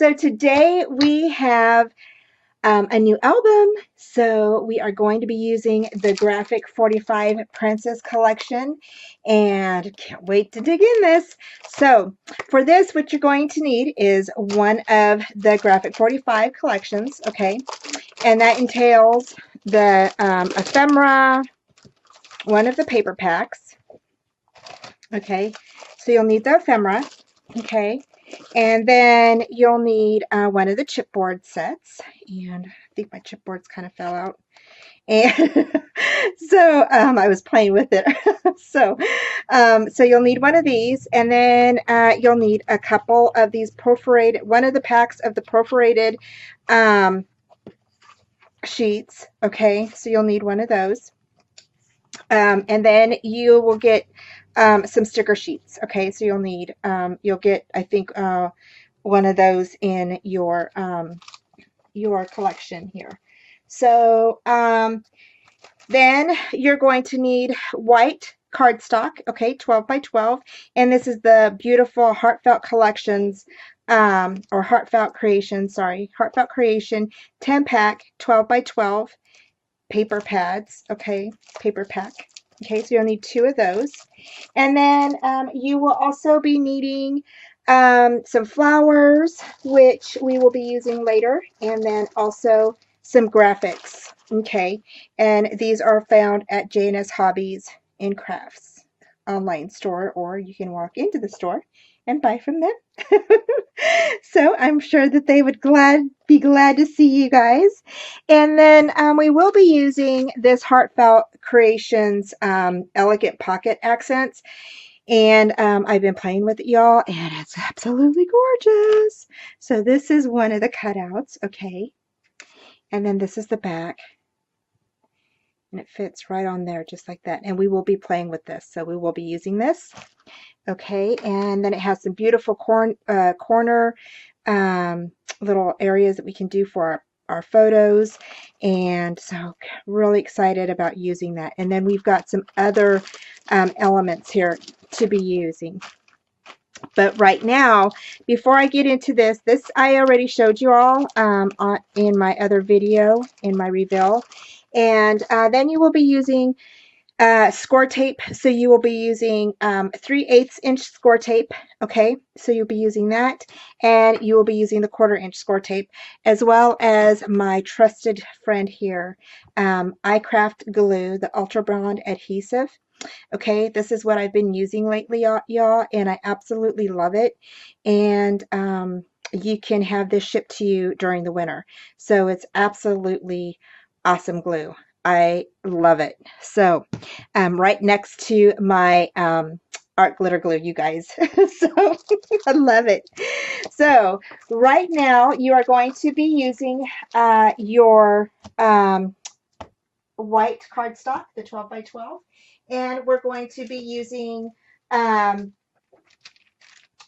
So today we have a new album. So we are going to be using the G45 Princess Collection, and can't wait to dig in this. So for this, what you're going to need is one of the G45 collections, okay? And that entails the ephemera, one of the paper packs, okay? So you'll need the ephemera, okay? And then you'll need one of the chipboard sets, and I think my chipboards kind of fell out. And so I was playing with it. So you'll need one of these, and then you'll need a couple of these perforated, one of the packs of the perforated sheets. Okay, so you'll need one of those. And then you will get some sticker sheets. Okay, so you'll get, I think, one of those in your collection here. So then you're going to need white cardstock, okay, 12 by 12, and this is the beautiful Heartfelt Collections, or Heartfelt Creations, sorry, Heartfelt Creation 10 pack 12 by 12 paper pads, okay, paper pack. Okay, so you'll need 2 of those. And then you will also be needing some flowers, which we will be using later, and then also some graphics, okay? And these are found at J&S Hobbies and Crafts online store, or you can walk into the store and buy from them. So I'm sure that they would be glad to see you guys. And then we will be using this Heartfelt Creations Elegant Pocket Accents. And I've been playing with it, y'all, and it's absolutely gorgeous. So this is one of the cutouts, okay? And then this is the back. And it fits right on there just like that. And we will be playing with this, so we will be using this. Okay, and then it has some beautiful corner little areas that we can do for our photos, and so really excited about using that. And then we've got some other elements here to be using. But right now, before I get into this I already showed you all in my other video, in my reveal. And then you will be using score tape. So you will be using 3/8 inch score tape. Okay, so you'll be using that, and you will be using the 1/4 inch score tape, as well as my trusted friend here, Kraft glue, the Ultra Bond adhesive. Okay, this is what I've been using lately, y'all, and I absolutely love it. And you can have this shipped to you during the winter. So it's absolutely awesome glue. I love it. So right next to my art glitter glue, you guys. So I love it. So right now you are going to be using your white cardstock, the 12 by 12, and we're going to be using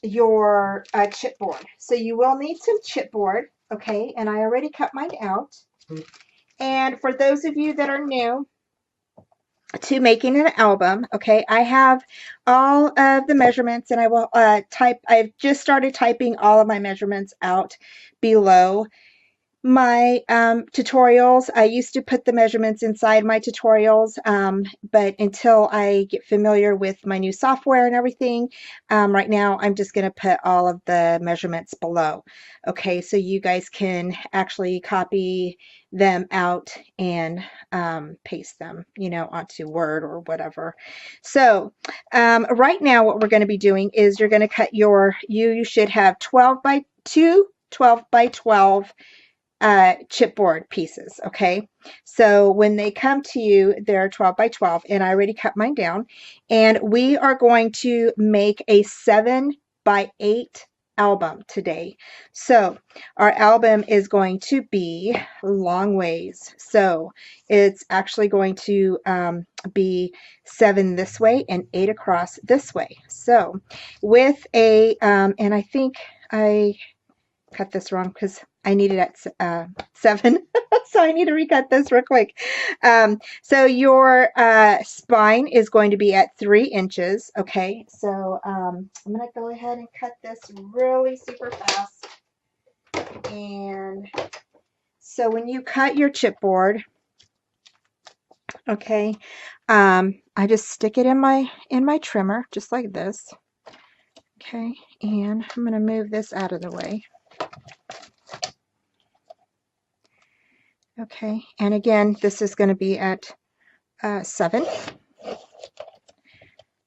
your chipboard. So you will need some chipboard, okay, and I already cut mine out. And for those of you that are new to making an album, okay, I have all of the measurements, and I will I've just started typing all of my measurements out below my tutorials. I used to put the measurements inside my tutorials, but until I get familiar with my new software and everything, right now I'm just going to put all of the measurements below. Okay, so you guys can actually copy them out and paste them, you know, onto Word or whatever. So right now what we're going to be doing is you're going to cut you should have 12 by 12 chipboard pieces. Okay, so when they come to you, they're 12 by 12, and I already cut mine down, and we are going to make a 7 by 8 album today. So our album is going to be long ways, so it's actually going to be 7 this way and 8 across this way. So with a and I think I cut this wrong because I need it at 7, so I need to recut this real quick. So your spine is going to be at 3 inches, okay? So I'm going to go ahead and cut this really super fast. And so when you cut your chipboard, okay, I just stick it in my trimmer just like this. Okay, and I'm going to move this out of the way. Okay, and again, this is going to be at 7.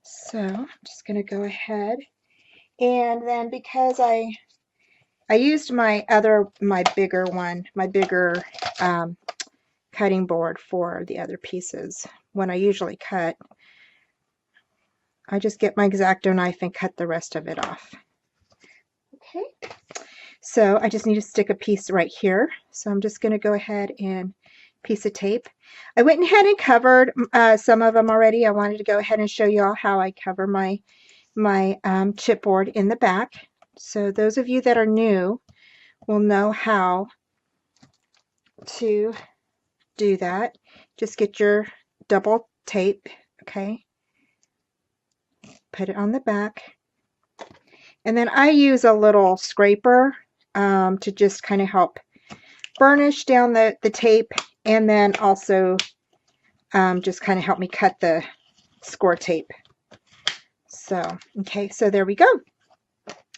So I'm just going to go ahead, and then because I used my bigger one, my bigger cutting board for the other pieces. When I usually cut, I just get my X-Acto knife and cut the rest of it off. Okay, so I just need to stick a piece right here. So I'm just going to go ahead and piece of tape. I went ahead and covered some of them already. I wanted to go ahead and show you all how I cover my chipboard in the back. So those of you that are new will know how to do that. Just get your double tape, okay, put it on the back, and then I use a little scraper to just kind of help burnish down the tape, and then also just kind of help me cut the score tape. So okay, so there we go.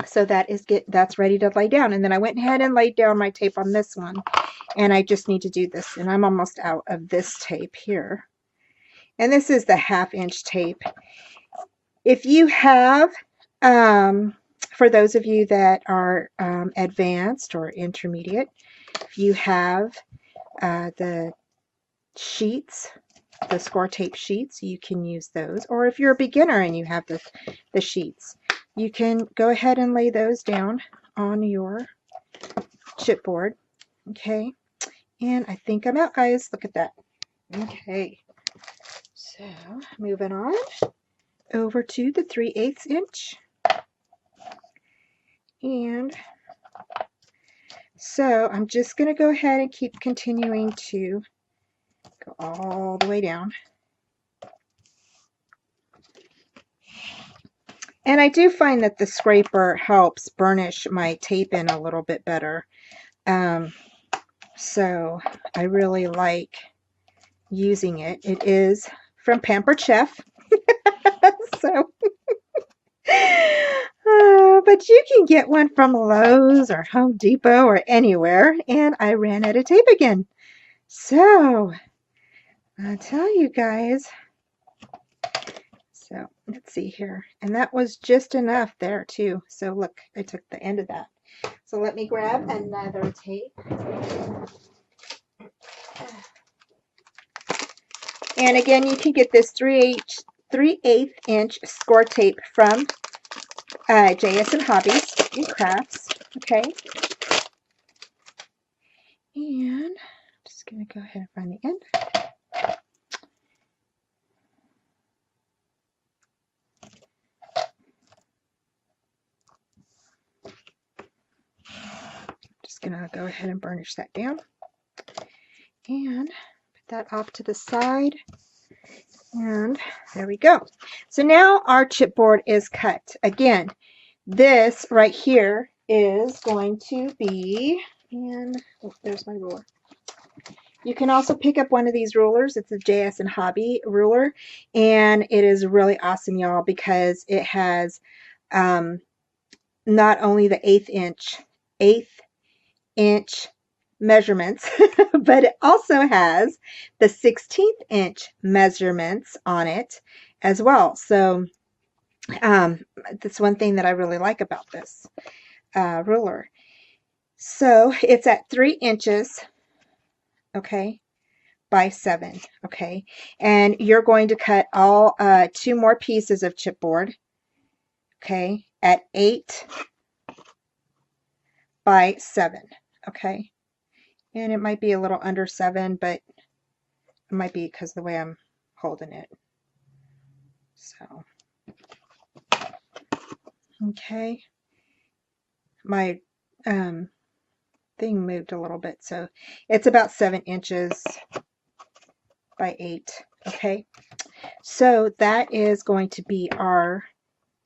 So that's ready to lay down, and then I went ahead and laid down my tape on this one, and I just need to do this, and I'm almost out of this tape here, and this is the 1/2 inch tape. If you have for those of you that are advanced or intermediate, if you have the sheets, the score tape sheets, you can use those, or if you're a beginner and you have the sheets, you can go ahead and lay those down on your chipboard. Okay, and I think I'm out, guys. Look at that. Okay, so moving on over to the 3/8 inch, and so I'm just going to go ahead and keep continuing to go all the way down. And I do find that the scraper helps burnish my tape in a little bit better. So I really like using it. It is from Pampered Chef. So, but you can get one from Lowe's or Home Depot or anywhere. And I ran out of tape again. So I'll tell you guys. So let's see here. And that was just enough there too. So look, I took the end of that. So let me grab another tape. And again, you can get this 3/8 inch score tape from JS and Hobbies and Crafts. Okay. And I'm just going to go ahead and find the end. Just going to go ahead and burnish that down. And put that off to the side. And there we go. So now our chipboard is cut. Again, this right here is going to be, and oh, there's my ruler. You can also pick up one of these rulers. It's a JS and Hobby ruler, and it is really awesome, y'all, because it has not only the 1/8 inch measurements, but it also has the 1/16 inch measurements on it as well. So that's one thing that I really like about this ruler. So it's at 3 inches, okay, by 7, okay, and you're going to cut all 2 more pieces of chipboard, okay, at 8 by 7, okay, and it might be a little under 7, but it might be because of the way I'm holding it. So okay, my thing moved a little bit, so it's about 7 inches by 8. Okay, so that is going to be our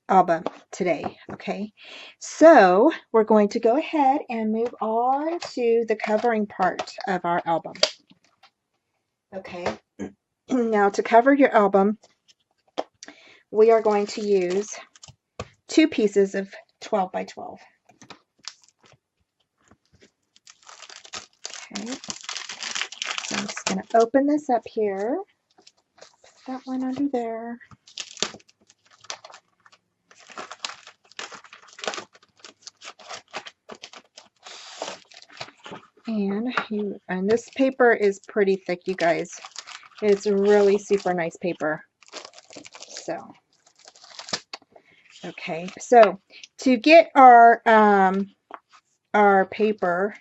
album today. Okay, so we're going to go ahead and move on to the covering part of our album. Okay, now to cover your album, we are going to use 2 pieces of 12 by 12. Okay, so I'm just going to open this up here, put that one under there. And this paper is pretty thick, you guys. It's really super nice paper. So, okay, so to get our paper,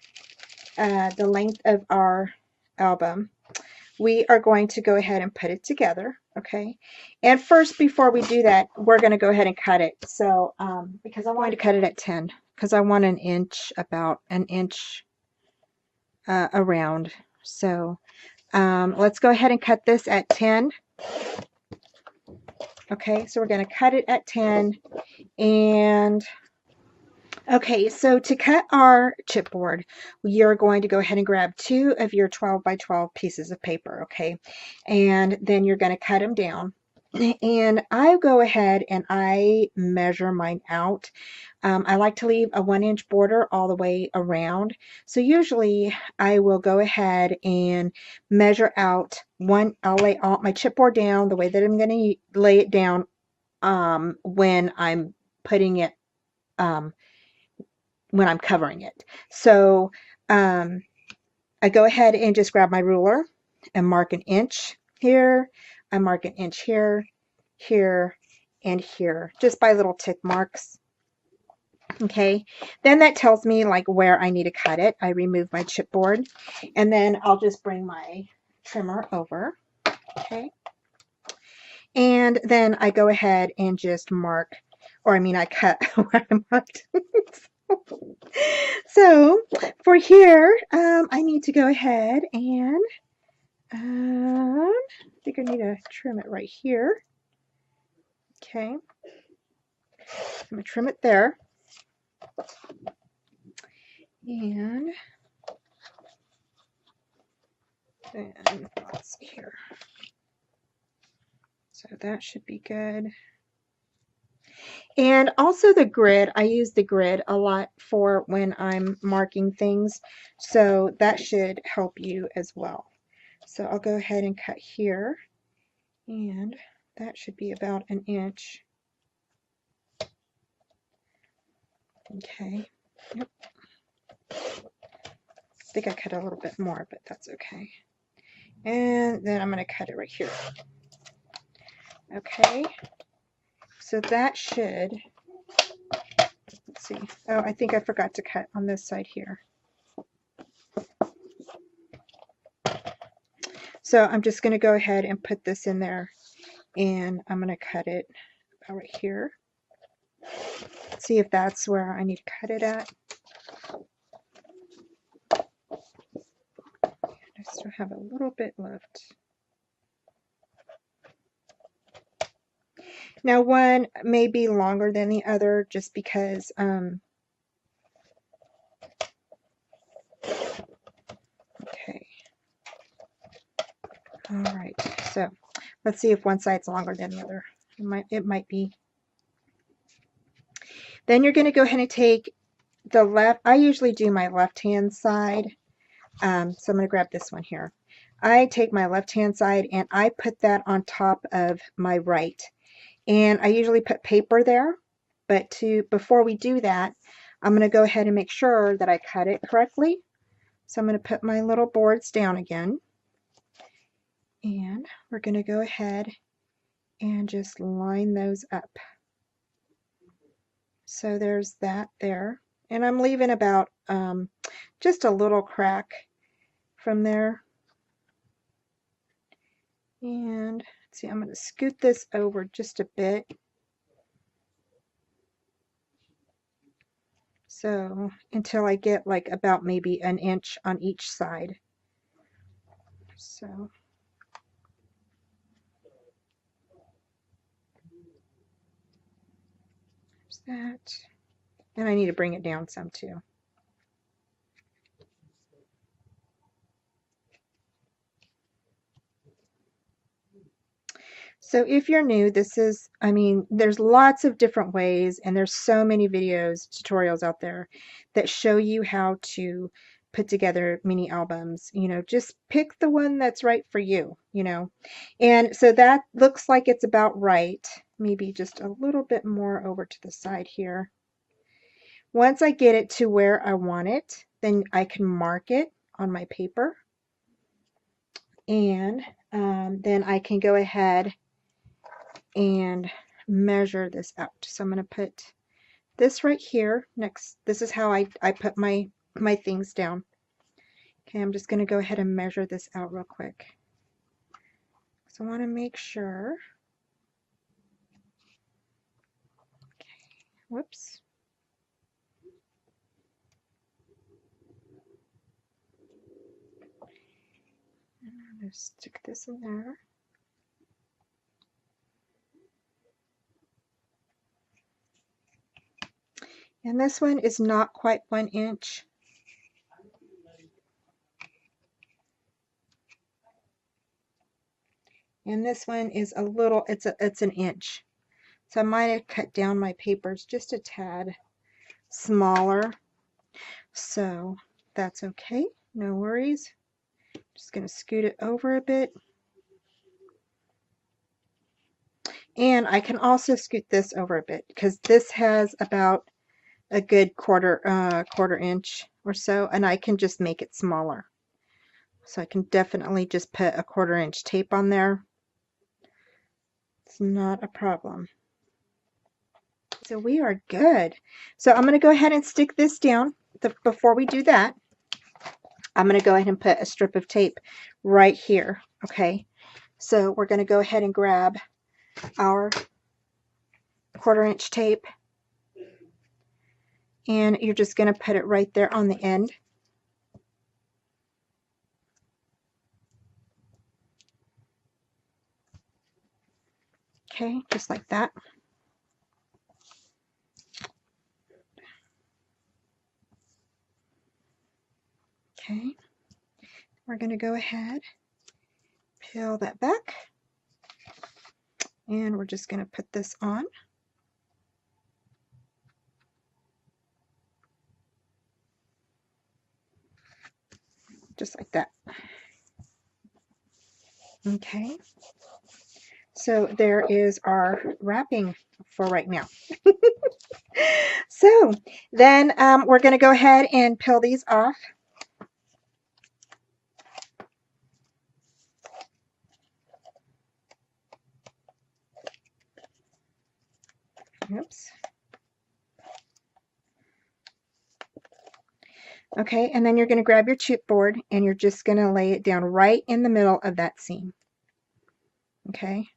the length of our album, we are going to go ahead and put it together. Okay, and first, before we do that, we're going to go ahead and cut it. So, because I'm going to cut it at 10, because I want an inch, about an inch around. So, let's go ahead and cut this at 10. Okay, so we're going to cut it at 10. And okay, so to cut our chipboard, you're going to go ahead and grab 2 of your 12 by 12 pieces of paper, okay? And then you're going to cut them down. And I go ahead and I measure mine out. I like to leave a 1-inch border all the way around. So usually I will go ahead and measure out I'll lay all my chipboard down the way that I'm going to lay it down when I'm putting it, when I'm covering it. So I go ahead and just grab my ruler and mark an inch here. I mark an inch here, here, and here, just by little tick marks. Okay, then that tells me like where I need to cut it. I remove my chipboard, and then I'll just bring my trimmer over. Okay, and then I go ahead and just mark, or I mean I cut where I marked. So for here, I need to go ahead and I think I need to trim it right here. Okay, I'm going to trim it there. And then let's see here. So that should be good. And also the grid, I use the grid a lot for when I'm marking things. So that should help you as well. So I'll go ahead and cut here. And that should be about an inch. Okay. Yep. I think I cut a little bit more, but that's okay. And then I'm going to cut it right here. Okay. So that should, let's see. Oh, I think I forgot to cut on this side here. So I'm just going to go ahead and put this in there, and I'm going to cut it about right here. See if that's where I need to cut it at. I still have a little bit left. Now one may be longer than the other just because okay. All right, so let's see if one side's longer than the other. It might be. Then you're going to go ahead and take the left. I usually do my left hand side. So I'm going to grab this one here. I take my left hand side and I put that on top of my right. And I usually put paper there, but before we do that, I'm going to go ahead and make sure that I cut it correctly. So I'm going to put my little boards down again. And we're going to go ahead and just line those up. So there's that there. And I'm leaving about just a little crack from there. And let's see, I'm going to scoot this over just a bit. So until I get like about maybe an inch on each side. So that. And I need to bring it down some too. So if you're new, this is, I mean, there's lots of different ways, and there's so many videos, tutorials out there that show you how to put together mini albums. You know, just pick the one that's right for you, you know. And so that looks like it's about right. Maybe just a little bit more over to the side here. Once I get it to where I want it, then I can mark it on my paper. And then I can go ahead and measure this out. So I'm going to put this right here next. This is how I put my things down. Okay, I'm just going to go ahead and measure this out real quick. So I want to make sure. Okay, whoops. And I'm going to stick this in there. And this one is not quite 1 inch. And this one is a little, it's 1 inch. So I might have cut down my papers just a tad smaller. So that's okay, no worries. Just going to scoot it over a bit. And I can also scoot this over a bit because this has about a good quarter inch or so, and I can just make it smaller. So I can definitely just put a 1/4 inch tape on there. It's not a problem. So we are good. So I'm going to go ahead and stick this down. Before we do that, I'm going to go ahead and put a strip of tape right here. Okay, so we're going to go ahead and grab our 1/4 inch tape, and you're just going to put it right there on the end. Okay, just like that. Okay, we're going to go ahead, peel that back, and we're just going to put this on. Just like that. Okay, so there is our wrapping for right now. So then we're going to go ahead and peel these off. Oops. Okay, and then you're going to grab your chipboard and you're just going to lay it down right in the middle of that seam. Okay.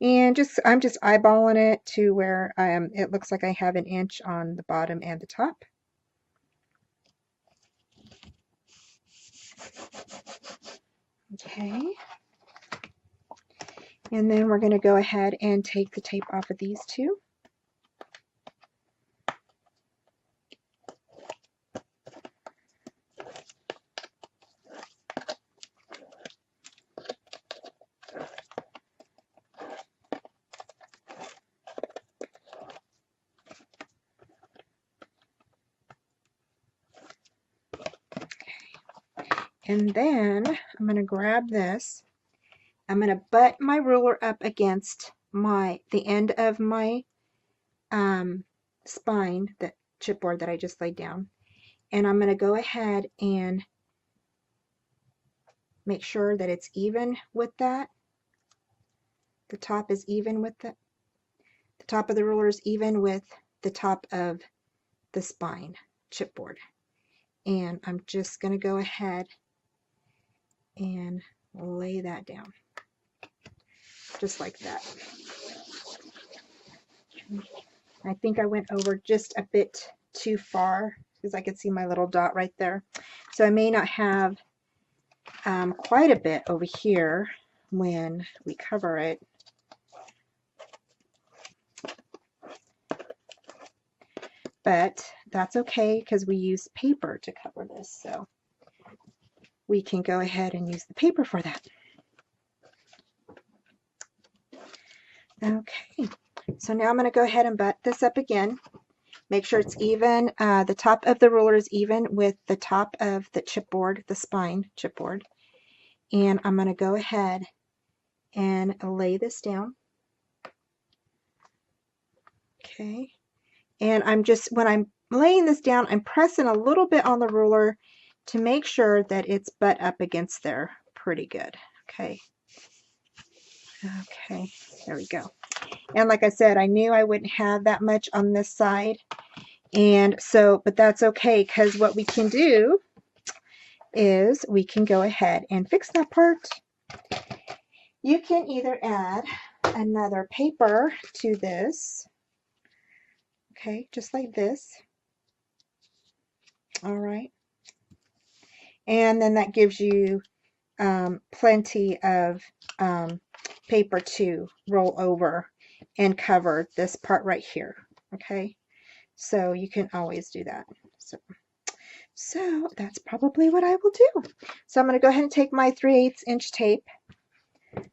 And I'm just eyeballing it to where it looks like I have 1 inch on the bottom and the top. Okay. And then we're going to go ahead and take the tape off of these two. And then I'm going to grab this. I'm going to butt my ruler up against the end of my spine, that chipboard that I just laid down. And I'm going to go ahead and make sure that it's even with that. The top is even with the top of the ruler is even with the top of the spine chipboard. And I'm just going to go ahead and lay that down. Just like that. I think I went over just a bit too far because I could see my little dot right there. So I may not have quite a bit over here when we cover it. but that's okay because we use paper to cover this, so we can go ahead and use the paper for that. Okay, so now I'm going to go ahead and butt this up again. Make sure it's even. The top of the ruler is even with the top of the chipboard, the spine chipboard. And I'm going to go ahead and lay this down. Okay. And I'm just, when I'm laying this down, I'm pressing a little bit on the ruler to make sure that it's butt up against there pretty good. Okay. Okay, there we go. And like I said, I knew I wouldn't have that much on this side. And so, but that's okay, because what we can do is we can go ahead and fix that part. You can either add another paper to this. Okay, just like this. All right. And then that gives you plenty of paper to roll over and cover this part right here. Okay, so you can always do that. So that's probably what I will do. So I'm going to go ahead and take my 3/8 inch tape.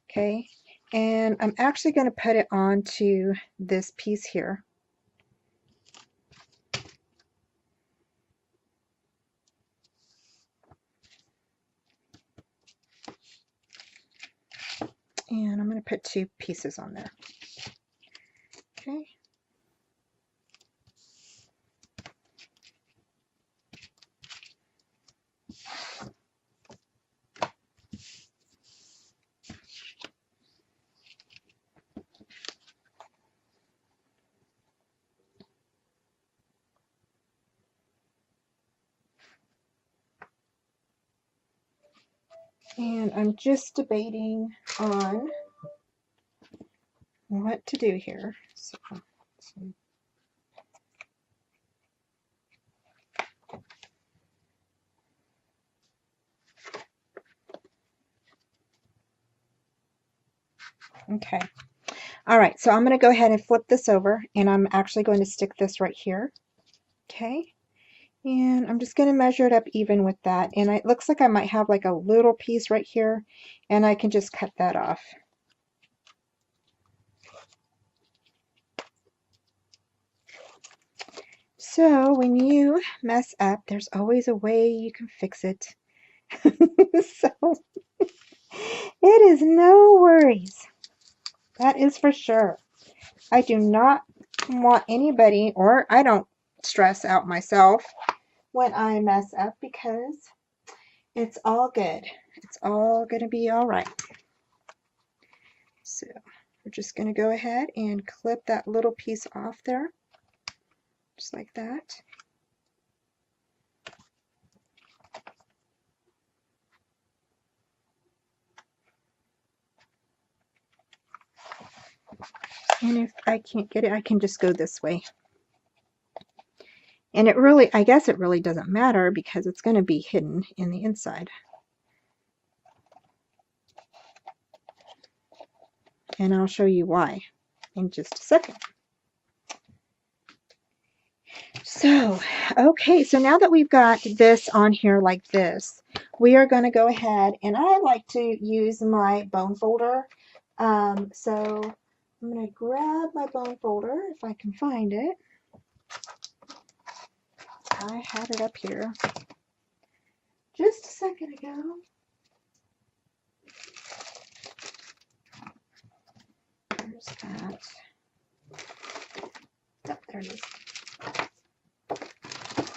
Okay, and I'm actually going to put it onto this piece here. And I'm going to put 2 pieces on there. Okay. And I'm just debating on what to do here. So, okay. All right, so I'm going to go ahead and flip this over, and I'm actually going to stick this right here. Okay. And I'm just going to measure it up even with that. And it looks like I might have like a little piece right here, and I can just cut that off. So when you mess up, there's always a way you can fix it. So it is no worries. That is for sure. I do not want anybody, or I don't stress out myself when I mess up, because it's all good. It's all going to be all right. So we're just going to go ahead and clip that little piece off there, just like that. And if I can't get it, I can just go this way. And it really, I guess it really doesn't matter because it's going to be hidden in the inside. And I'll show you why in just a second. So, okay, so now that we've got this on here like this, we are going to go ahead, and I like to use my bone folder. So I'm going to grab my bone folder if I can find it. I had it up here just a second ago. There's that. Oh, there it is.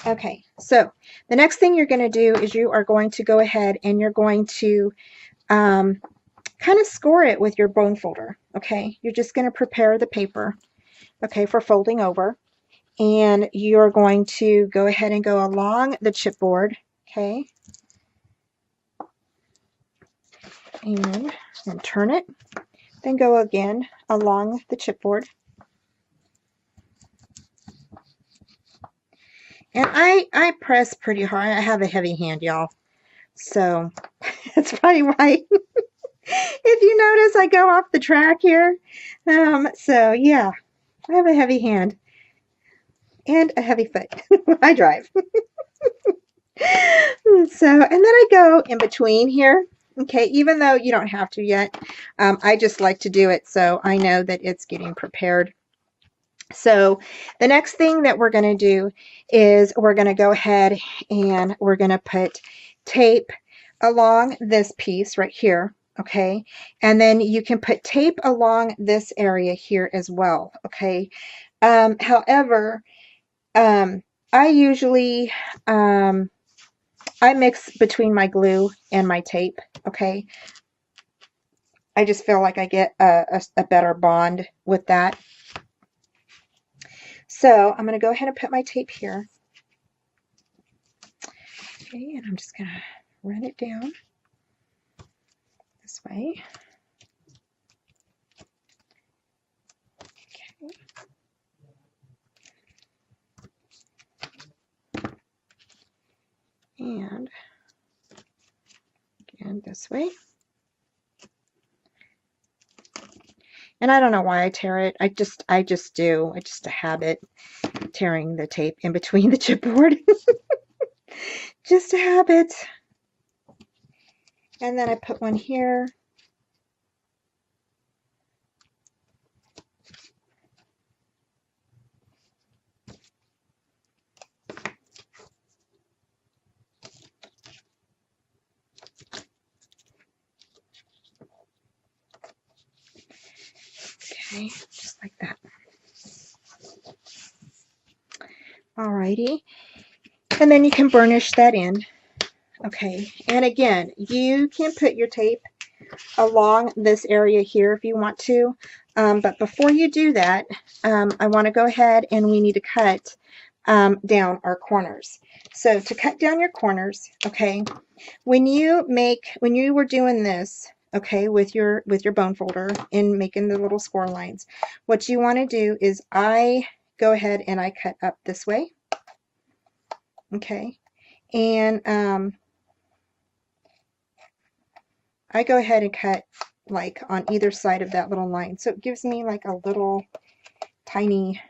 Okay, so the next thing you're going to do is you are going to go ahead and you're going to kind of score it with your bone folder. Okay, you're just going to prepare the paper, okay, for folding over. And you're going to go ahead and go along the chipboard, okay, and then turn it, then go again along the chipboard. And I press pretty hard. I have a heavy hand, y'all, so that's probably why if you notice I go off the track here. So yeah, I have a heavy hand. and a heavy foot. I drive. So, and then I go in between here. Okay, even though you don't have to yet, I just like to do it so I know that it's getting prepared. So the next thing that we're going to do is we're going to go ahead and we're going to put tape along this piece right here. Okay, and then you can put tape along this area here as well. Okay, however, I usually I mix between my glue and my tape. Okay, I just feel like I get a better bond with that. So I'm going to go ahead and put my tape here. Okay, and I'm just going to run it down this way. Okay. And again this way. And I don't know why I tear it. I just do. It's just a habit, tearing the tape in between the chipboard. Just a habit. And then I put one here. Okay, just like that. Alrighty. And then you can burnish that in. Okay, and again, you can put your tape along this area here if you want to, but before you do that, I want to go ahead and we need to cut down our corners. So to cut down your corners, okay, when you were doing this, okay, with your bone folder and making the little score lines, what you want to do is I go ahead and I cut up this way, okay, and I go ahead and cut like on either side of that little line. So it gives me like a little tiny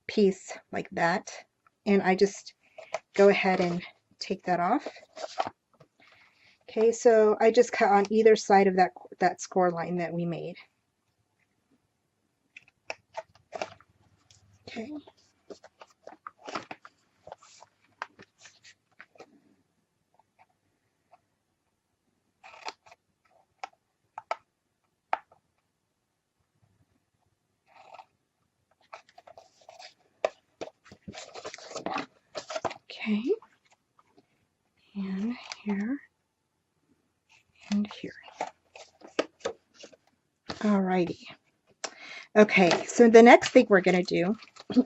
piece like that. And I just go ahead and take that off. Okay, so I just cut on either side of that score line that we made. Okay. Okay, and here, and here. Alrighty. Okay, so the next thing we're going to do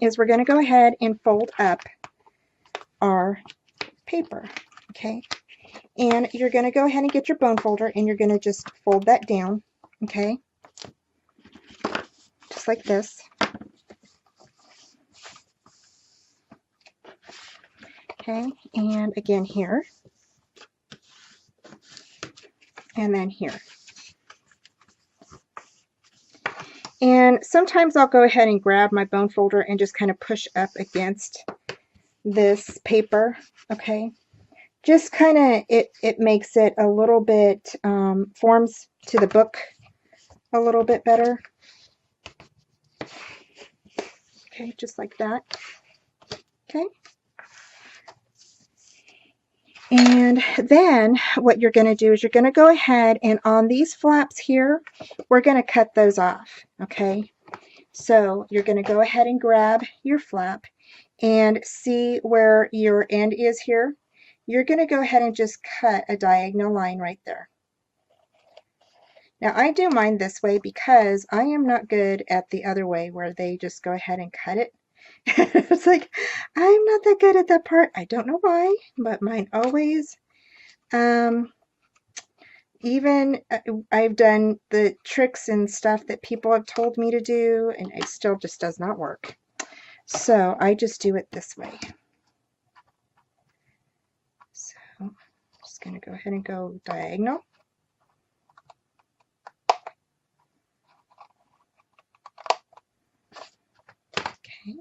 is we're going to go ahead and fold up our paper, okay? And you're going to go ahead and get your bone folder and you're going to just fold that down, okay? Just like this. Okay, and again here, and then here. And sometimes I'll go ahead and grab my bone folder and just kind of push up against this paper, okay? Just kind of, it makes it a little bit, forms to the book a little bit better. Okay, just like that. Okay. And then what you're going to do is you're going to go ahead and on these flaps here, we're going to cut those off, okay? So you're going to go ahead and grab your flap and see where your end is here. You're going to go ahead and just cut a diagonal line right there. Now I do mine this way because I am not good at the other way where they just go ahead and cut it. It's like, I'm not that good at that part. I don't know why, but mine always, even I've done the tricks and stuff that people have told me to do, and it still just does not work. So I just do it this way. So I'm just going to go ahead and go diagonal. Okay.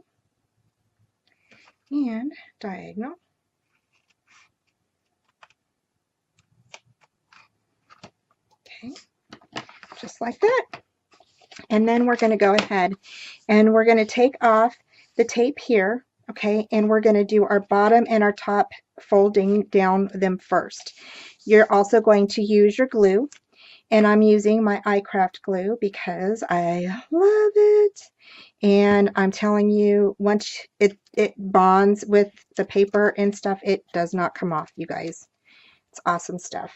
and diagonal. Okay, just like that. And then we're going to go ahead and we're going to take off the tape here, okay, and we're going to do our bottom and our top folding down them first. You're also going to use your glue, and I'm using my Kraft glue because I love it. And I'm telling you, once it bonds with the paper and stuff, it does not come off, you guys. It's awesome stuff.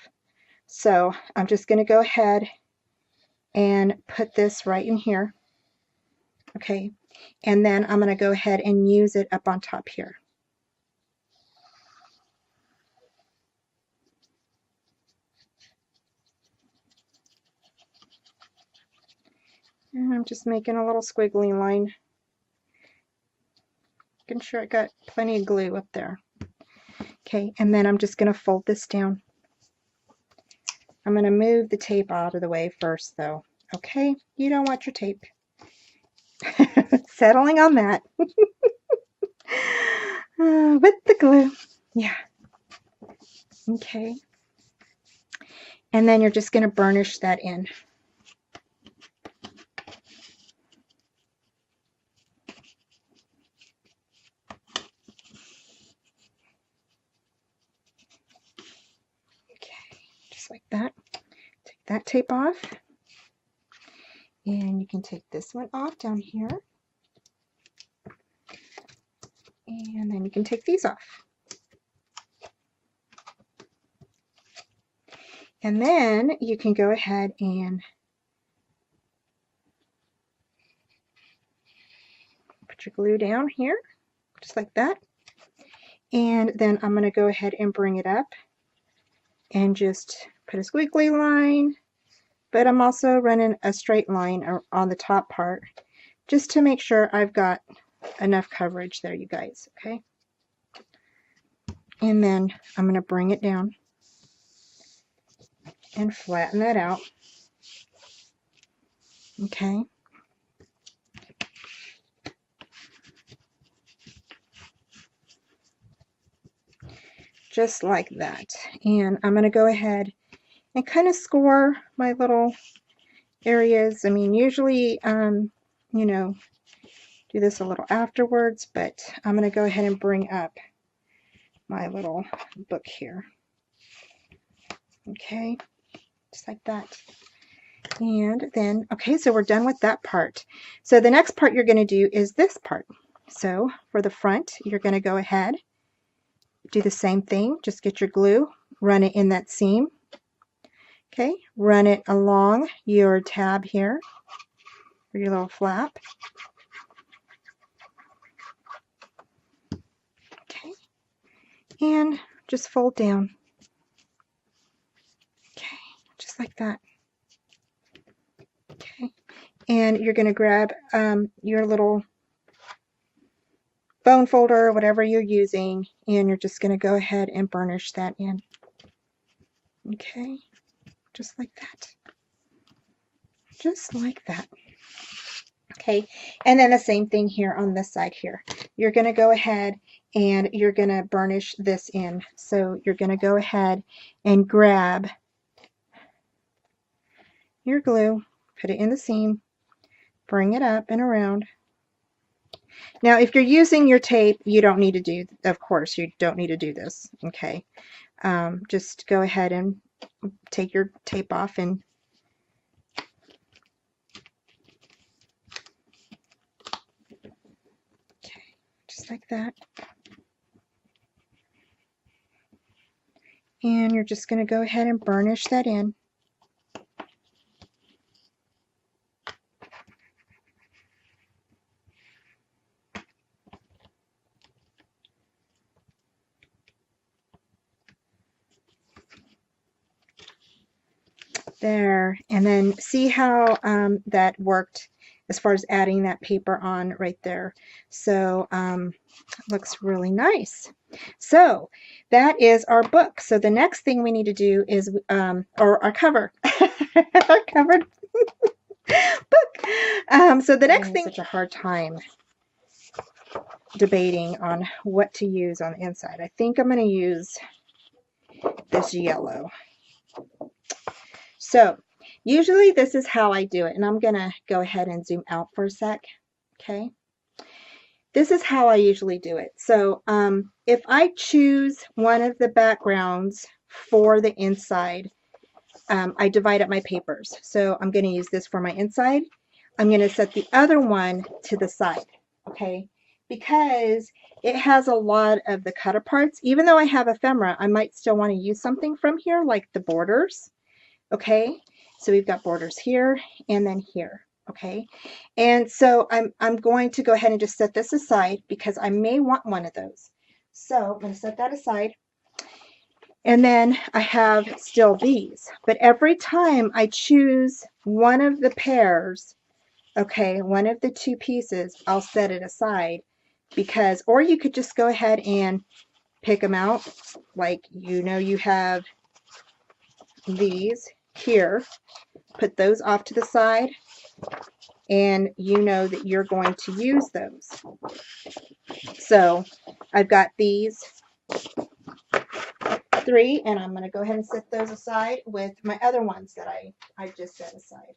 So I'm just going to go ahead and put this right in here. Okay, and then I'm going to go ahead and use it up on top here. And I'm just making a little squiggly line. Making sure I got plenty of glue up there. Okay, and then I'm just going to fold this down. I'm going to move the tape out of the way first, though. Okay, you don't want your tape. Settling on that. With the glue. Yeah. Okay. And then you're just going to burnish that in. Okay, just like that. Take that tape off. And you can take this one off down here. And then you can take these off. And then you can go ahead and put your glue down here, just like that. And then I'm going to go ahead and bring it up and just put a squiggly line, but I'm also running a straight line on the top part just to make sure I've got enough coverage there, you guys, okay? And then I'm going to bring it down and flatten that out, okay? Just like that. And I'm going to go ahead and kind of score my little areas. I mean, usually, you know, do this a little afterwards, but I'm going to go ahead and bring up my little book here. Okay, just like that. And then, okay, so we're done with that part. So the next part you're going to do is this part. So for the front, you're going to go ahead, do the same thing. Just get your glue, run it in that seam. Okay, run it along your tab here, or your little flap. Okay, and just fold down. Okay, just like that. Okay, and you're going to grab your little bone folder, whatever you're using, and you're just going to go ahead and burnish that in. Okay, just like that. Just like that. Okay, and then the same thing here on this side here. You're going to go ahead and you're going to burnish this in. So you're going to go ahead and grab your glue, put it in the seam, bring it up and around. Now, if you're using your tape, you don't need to do, of course, you don't need to do this, okay? Just go ahead and take your tape off and okay, just like that. And you're just going to go ahead and burnish that in. There, and then see how that worked as far as adding that paper on right there. So looks really nice. So that is our book. So the next thing we need to do is or our cover. Our covered book. So the next thing, such a hard time debating on what to use on the inside. I think I'm going to use this yellow. So usually this is how I do it, and I'm going to go ahead and zoom out for a sec. Okay. This is how I usually do it. So if I choose one of the backgrounds for the inside, I divide up my papers. So I'm going to use this for my inside. I'm going to set the other one to the side, okay? Because it has a lot of the cut aparts. Even though I have ephemera, I might still want to use something from here, like the borders, okay? So we've got borders here and then here, okay? And so I'm going to go ahead and just set this aside because I may want one of those. So I'm going to set that aside. And then I have still these. But every time I choose one of the pairs, okay, one of the two pieces, I'll set it aside because, or you could just go ahead and pick them out. Like, you know, you have these here, put those off to the side, and you know that you're going to use those. So I've got these 3, and I'm going to go ahead and set those aside with my other ones that I just set aside.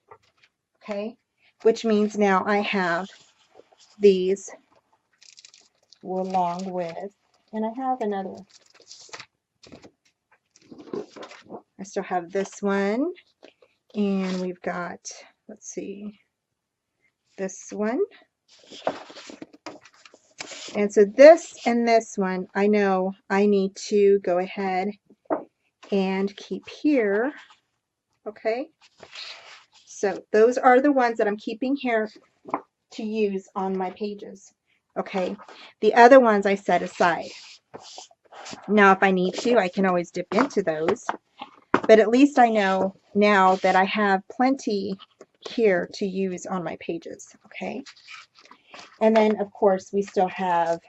Okay, which means now I have these along with, and I have another. I still have this one, and we've got, let's see, this one. And so this and this one, I know I need to go ahead and keep here. Okay, so those are the ones that I'm keeping here to use on my pages. Okay, the other ones I set aside. Now, if I need to, I can always dip into those, but at least I know now that I have plenty here to use on my pages. Okay, and then of course we still have,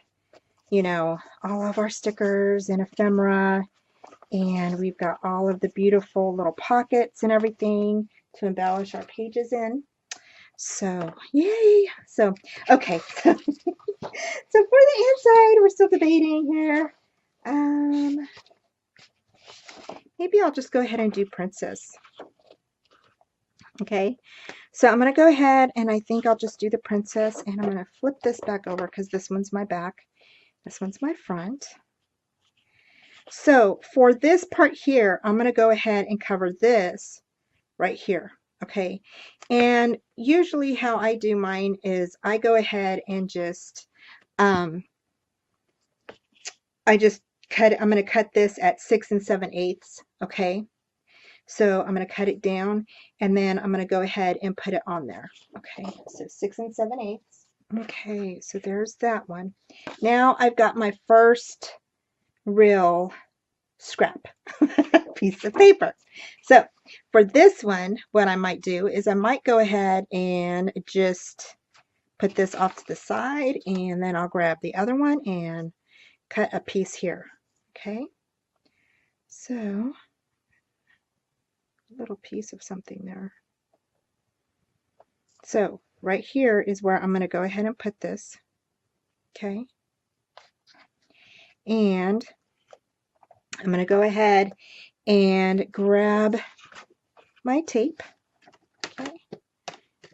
you know, all of our stickers and ephemera, and we've got all of the beautiful little pockets and everything to embellish our pages in. So yay! So okay, so for the inside, we're still debating here. Maybe I'll just go ahead and do Princess. Okay, so I'm going to go ahead and I think I'll just do the Princess, and I'm going to flip this back over because this one's my back. This one's my front. So for this part here, I'm going to go ahead and cover this right here. Okay, and usually how I do mine is I go ahead and just I just cut it. I'm going to cut this at 6 7/8. Okay, so I'm going to cut it down, and then I'm going to go ahead and put it on there. Okay, so 6 7/8. Okay, so there's that one. Now I've got my first real scrap piece of paper. So for this one, what I might do is I might go ahead and just put this off to the side, and then I'll grab the other one and cut a piece here. Okay, so a little piece of something there. So right here is where I'm going to go ahead and put this. Okay, and I'm going to go ahead and grab my tape. Okay,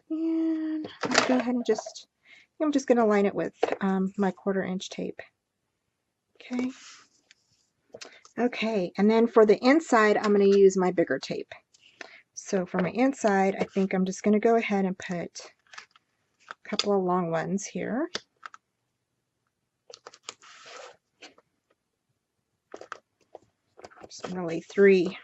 and I'm going to go ahead and I'm just going to line it with my 1/4" tape. Okay. Okay, and then for the inside, I'm going to use my bigger tape. So for my inside, I think I'm just going to go ahead and put a couple of long ones here. Just going to lay 3.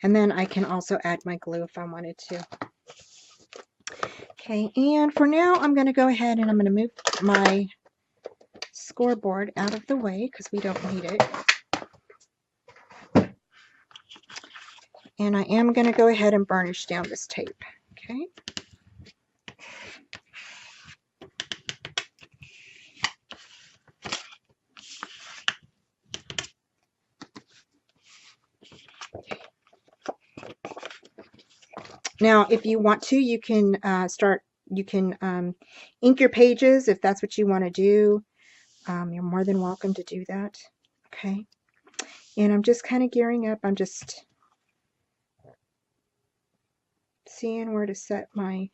And then I can also add my glue if I wanted to. Okay, and for now, I'm going to go ahead and I'm going to move my scoreboard out of the way because we don't need it. And I am going to go ahead and burnish down this tape. Okay. Now, if you want to, you can ink your pages if that's what you want to do. You're more than welcome to do that. Okay. And I'm just kind of gearing up. I'm just seeing where to set my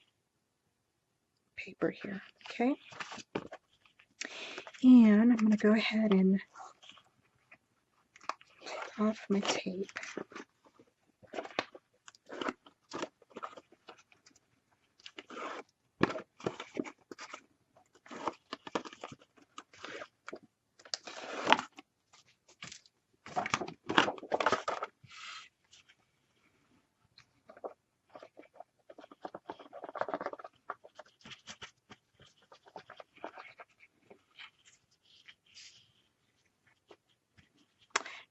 paper here. Okay. And I'm going to go ahead and take off my tape.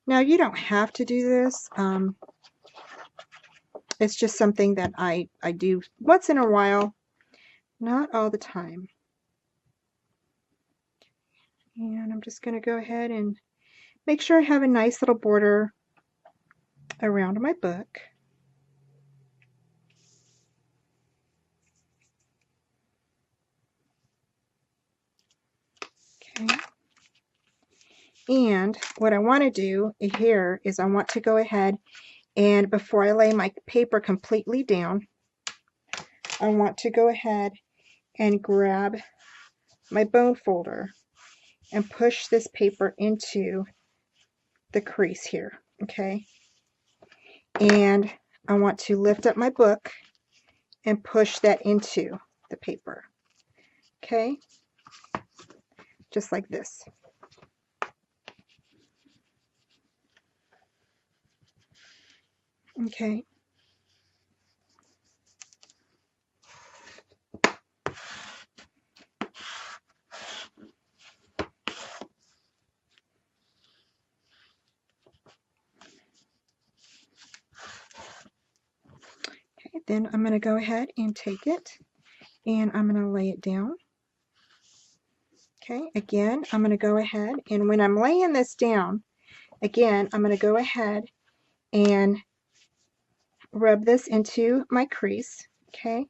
Now, you don't have to do this. It's just something that I do once in a while, not all the time. And I'm just going to go ahead and make sure I have a nice little border around my book. Okay. And what I want to do here is I want to go ahead and before I lay my paper completely down, I want to go ahead and grab my bone folder and push this paper into the crease here. Okay. And I want to lift up my book and push that into the paper. Okay. Just like this. Okay. Okay, then I'm going to go ahead and take it and I'm going to lay it down. Okay, again, I'm going to go ahead and when I'm laying this down, again, I'm going to go ahead and rub this into my crease. Okay.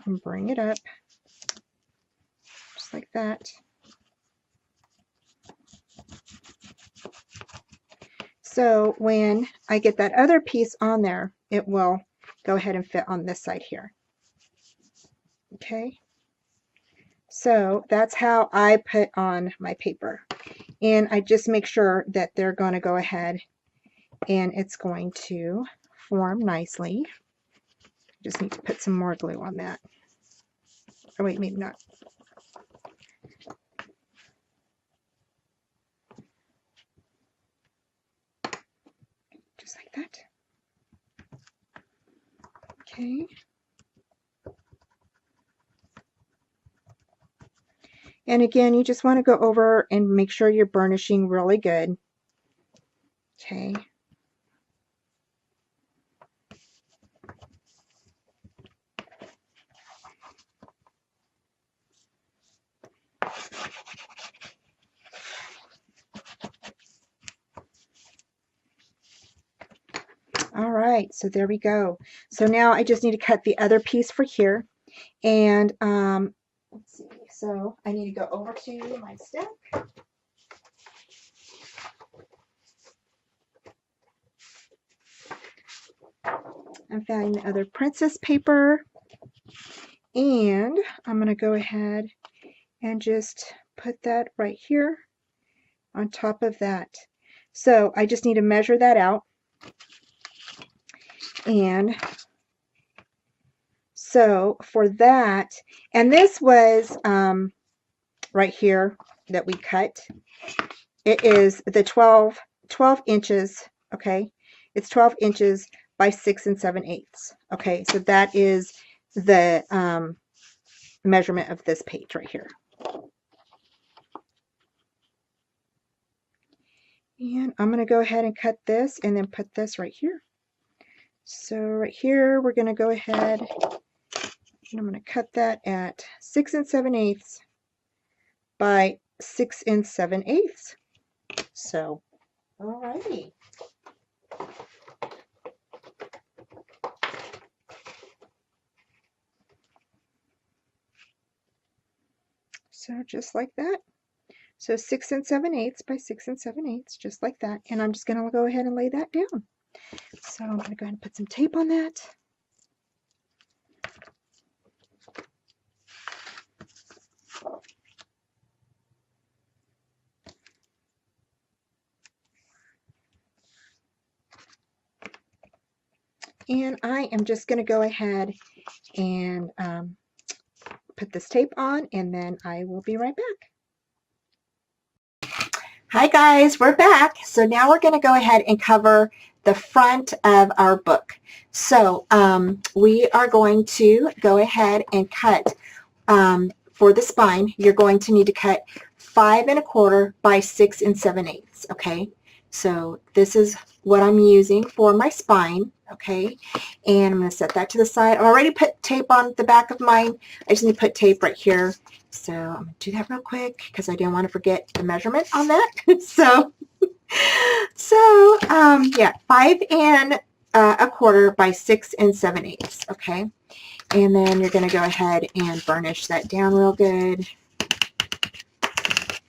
And bring it up just like that. So when I get that other piece on there, it will go ahead and fit on this side here. Okay. So that's how I put on my paper. And I just make sure that they're going to go ahead and it's going to form nicely. Just need to put some more glue on that. Oh wait, maybe not. Just like that. Okay. And again, you just want to go over and make sure you're burnishing really good. Okay. All right, so there we go. So now I just need to cut the other piece for here. And let's see, so I need to go over to my stack. I'm finding the other princess paper. And I'm going to go ahead and just put that right here on top of that. So I just need to measure that out. And so for that, and this was right here that we cut. It is the 12 inches, okay? It's 12 inches by 6 7/8. Okay, so that is the measurement of this page right here. And I'm going to go ahead and cut this and then put this right here. So right here, we're going to go ahead and I'm going to cut that at 6 7/8 by 6 7/8. So, alrighty. So just like that. So 6 7/8 by 6 7/8, just like that. And I'm just going to go ahead and lay that down. So I'm going to go ahead and put some tape on that. And I am just going to go ahead and put this tape on, and then I will be right back. Hi guys, we're back. So now we're going to go ahead and cover the front of our book. So we are going to go ahead and cut for the spine. You're going to need to cut 5 1/4 by 6 7/8. Okay, so this is what I'm using for my spine. Okay, and I'm going to set that to the side. I already put tape on the back of mine. I just need to put tape right here. So I'm going to do that real quick because I didn't want to forget the measurement on that. so yeah, 5 1/4 by 6 7/8. Okay, and then you're going to go ahead and burnish that down real good.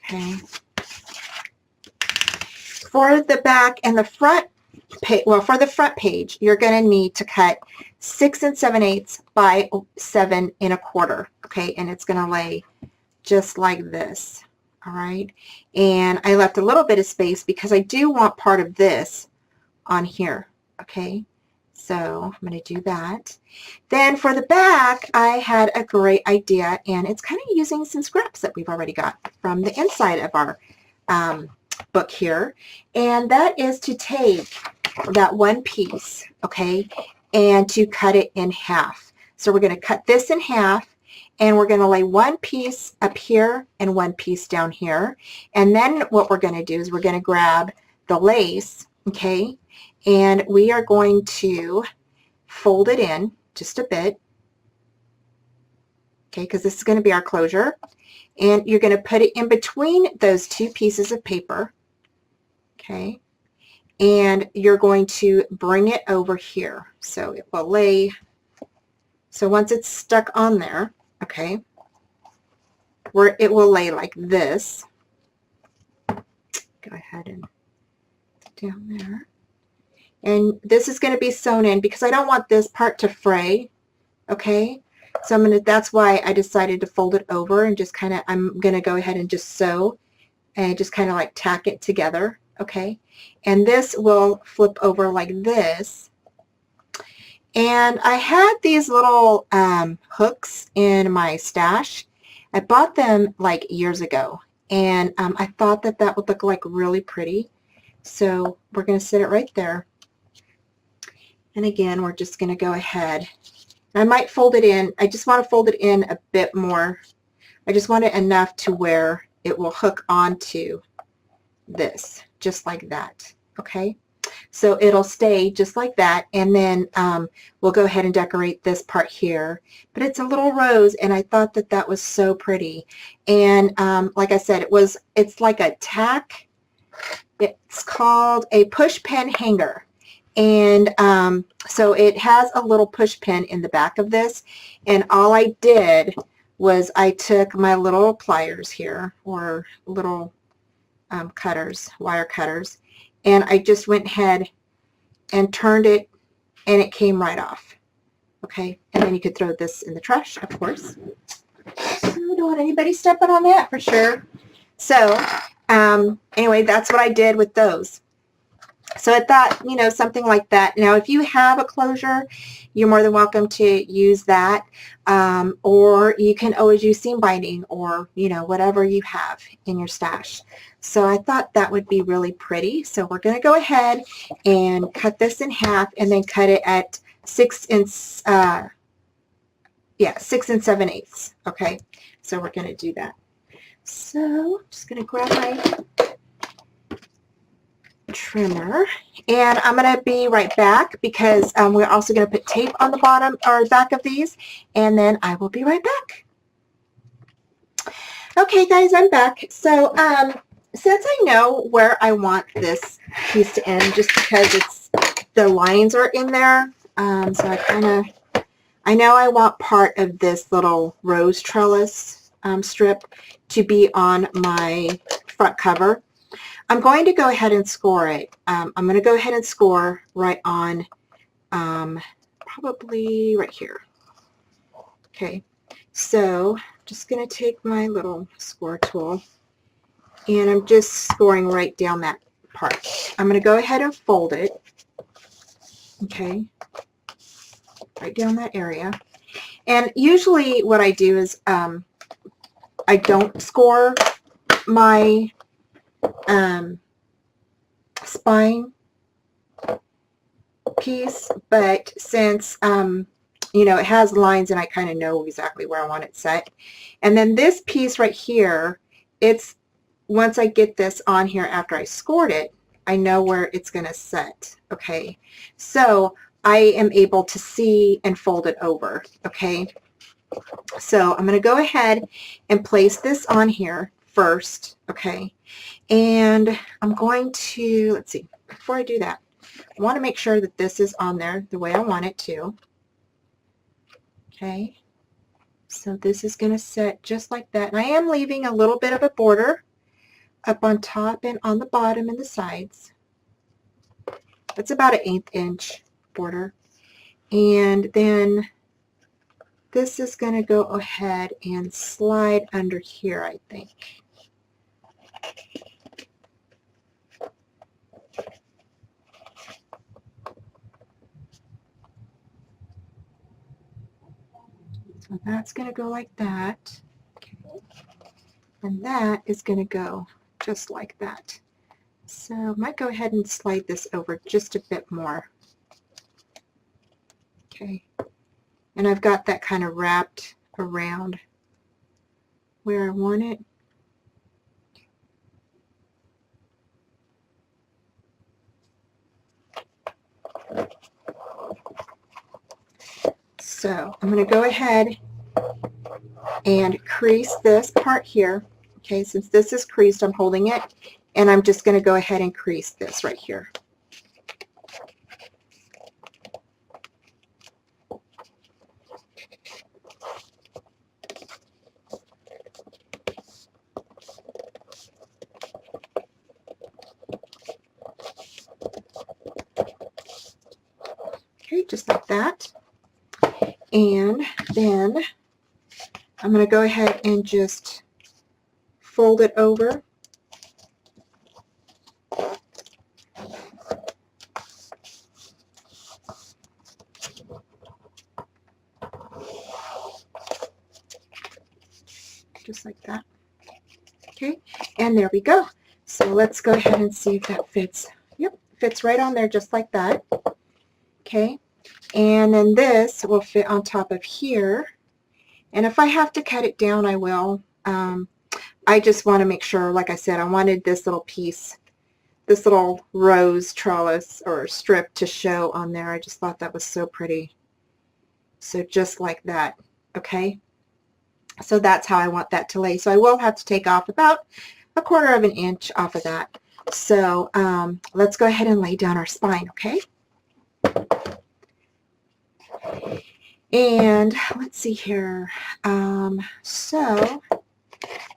Okay. For the back and the front page, well, for the front page, you're going to need to cut 6 7/8 by 7 1/4. Okay, and it's going to lay just like this. All right, and I left a little bit of space because I do want part of this on here. Okay, so I'm going to do that. Then for the back, I had a great idea, and it's kind of using some scraps that we've already got from the inside of our book here, and that is to take that one piece, okay, and to cut it in half. So we're going to cut this in half, and we're going to lay one piece up here and one piece down here, and then what we're going to do is we're going to grab the lace, okay, and we are going to fold it in just a bit, okay, because this is going to be our closure, and you're going to put it in between those two pieces of paper, okay, and you're going to bring it over here. So it will lay, so once it's stuck on there, okay, where it will lay like this. Go ahead and down there. And this is going to be sewn in because I don't want this part to fray, okay? So I'm going to, that's why I decided to fold it over and just kind of, I'm going to go ahead and just sew and just kind of like tack it together, okay? And this will flip over like this. And I had these little hooks in my stash. I bought them like years ago, and I thought that that would look like really pretty. So we're going to sit it right there. And again, we're just going to go ahead. I might fold it in. I just want to fold it in a bit more. I just want it enough to where it will hook onto this, just like that. Okay, so it'll stay just like that, and then we'll go ahead and decorate this part here. But it's a little rose, and I thought that that was so pretty. And like I said, it's like a tack. It's called a push pin hanger. And so it has a little push pin in the back of this, and all I did was I took my little pliers here, or little cutters, wire cutters, and I just went ahead and turned it, and it came right off. Okay, and then you could throw this in the trash, of course. So I don't want anybody stepping on that for sure. So anyway, that's what I did with those. So I thought, you know, something like that. Now, if you have a closure, you're more than welcome to use that, or you can always use seam binding, or, you know, whatever you have in your stash. So I thought that would be really pretty. So we're going to go ahead and cut this in half, and then cut it at 6 7/8. Okay, so we're going to do that. So I'm just going to grab my trimmer, and I'm going to be right back because we're also going to put tape on the bottom or back of these, and then I will be right back. Okay guys, I'm back. So since I know where I want this piece to end, just because the lines are in there, so I know I want part of this little rose trellis strip to be on my front cover. I'm going to go ahead and score it. I'm going to go ahead and score right on, probably right here. Okay, so I'm just going to take my little score tool, and I'm just scoring right down that part. I'm going to go ahead and fold it, okay, right down that area. And usually what I do is I don't score my spine piece, but since you know, it has lines and I kind of know exactly where I want it set. And then this piece right here, it's once I get this on here after I scored it, I know where it's going to set. Okay, so I am able to see and fold it over. Okay, so I'm going to go ahead and place this on here first. Okay, and I'm going to, let's see, before I do that, I want to make sure that this is on there the way I want it to. Okay, so this is going to set just like that. And I am leaving a little bit of a border up on top and on the bottom and the sides. It's about an 1/8 inch border. And then this is going to go ahead and slide under here, I think. So that's going to go like that. Okay. And that is going to go just like that. So I might go ahead and slide this over just a bit more. Okay. And I've got that kind of wrapped around where I want it. So I'm going to go ahead and crease this part here. Okay, since this is creased, I'm holding it, and I'm just going to go ahead and crease this right here. Okay, just like that. And then I'm going to go ahead and just fold it over. Just like that. Okay, and there we go. So let's go ahead and see if that fits. Yep, fits right on there just like that. Okay, and then this will fit on top of here. And if I have to cut it down, I will. I just want to make sure, like I said, I wanted this little piece, this little rose trellis or strip to show on there. I just thought that was so pretty. So just like that, okay? So that's how I want that to lay. So I will have to take off about 1/4 inch off of that. So let's go ahead and lay down our spine, okay? And let's see here. So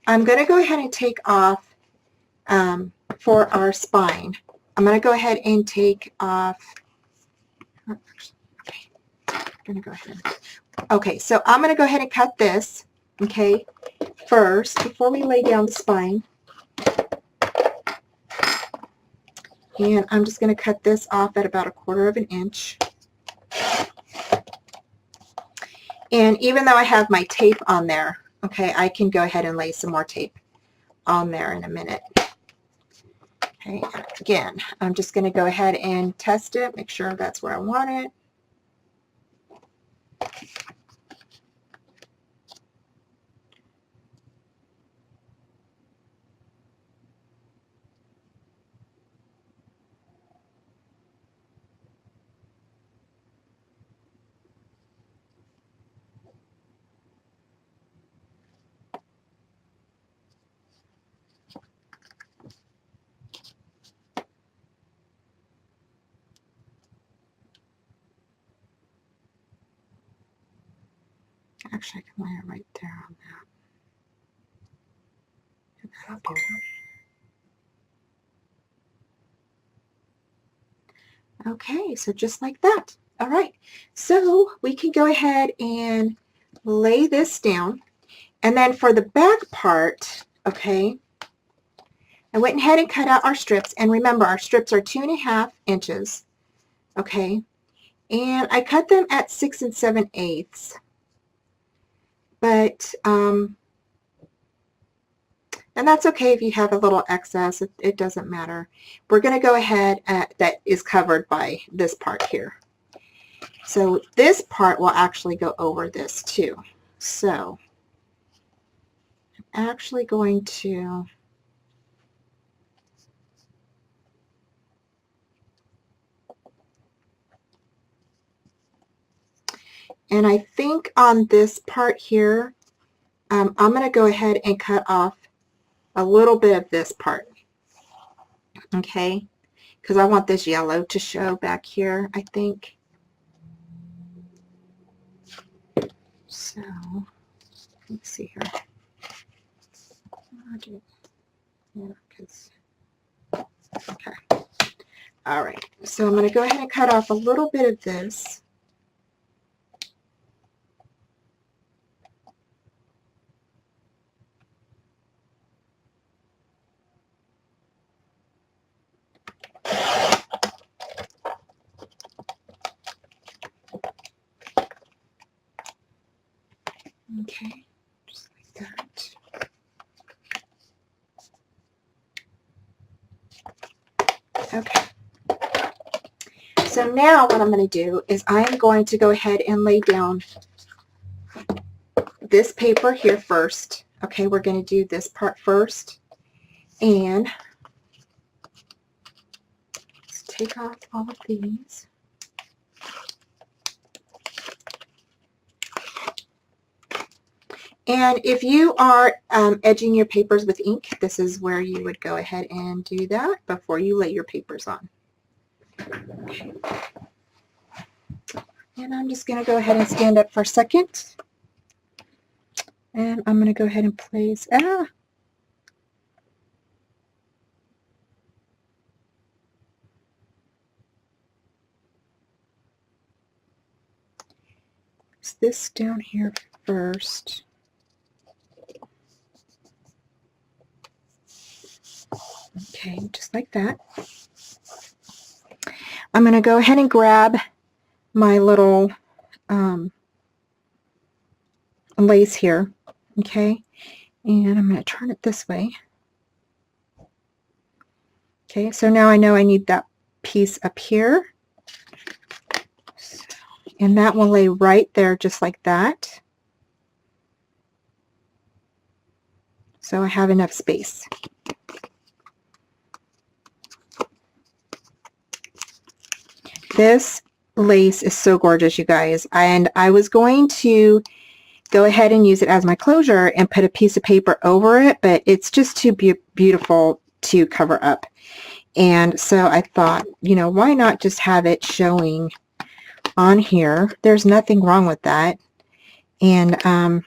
I'm going to go ahead and take off for our spine. I'm going to go ahead and take off. Okay, I'm going to go ahead. Okay, so I'm going to go ahead and cut this, okay, first before we lay down the spine. And I'm just going to cut this off at about 1/4 inch. And even though I have my tape on there, okay, I can go ahead and lay some more tape on there in a minute. Okay, again, I'm just going to go ahead and test it, make sure that's where I want it. Actually, I can lay it right there on that. That'll do it. Okay, so just like that. All right, so we can go ahead and lay this down. And then for the back part, okay, I went ahead and cut out our strips. And remember, our strips are 2.5 inches, okay? And I cut them at 6 7/8. But, and that's okay if you have a little excess. It doesn't matter. We're going to go ahead that is covered by this part here. So this part will actually go over this too. So I'm actually going to and I think on this part here, I'm going to go ahead and cut off a little bit of this part, okay, because I want this yellow to show back here, I think. So let's see here. Okay. All right. So I'm going to go ahead and cut off a little bit of this. Okay, just like that. Okay. So now what I'm going to do is I'm going to go ahead and lay down this paper here first. Okay, we're going to do this part first. And let's take off all of these. And if you are edging your papers with ink, this is where you would go ahead and do that before you lay your papers on. Okay. And I'm just going to go ahead and stand up for a second. And I'm going to go ahead and place, this down here first. Okay, just like that. I'm going to go ahead and grab my little lace here, okay, and I'm going to turn it this way. Okay, so now I know I need that piece up here, and that will lay right there just like that. So I have enough space. This lace is so gorgeous, you guys, and I was going to go ahead and use it as my closure and put a piece of paper over it, but it's just too beautiful to cover up. And so I thought, you know, why not just have it showing on here? There's nothing wrong with that. And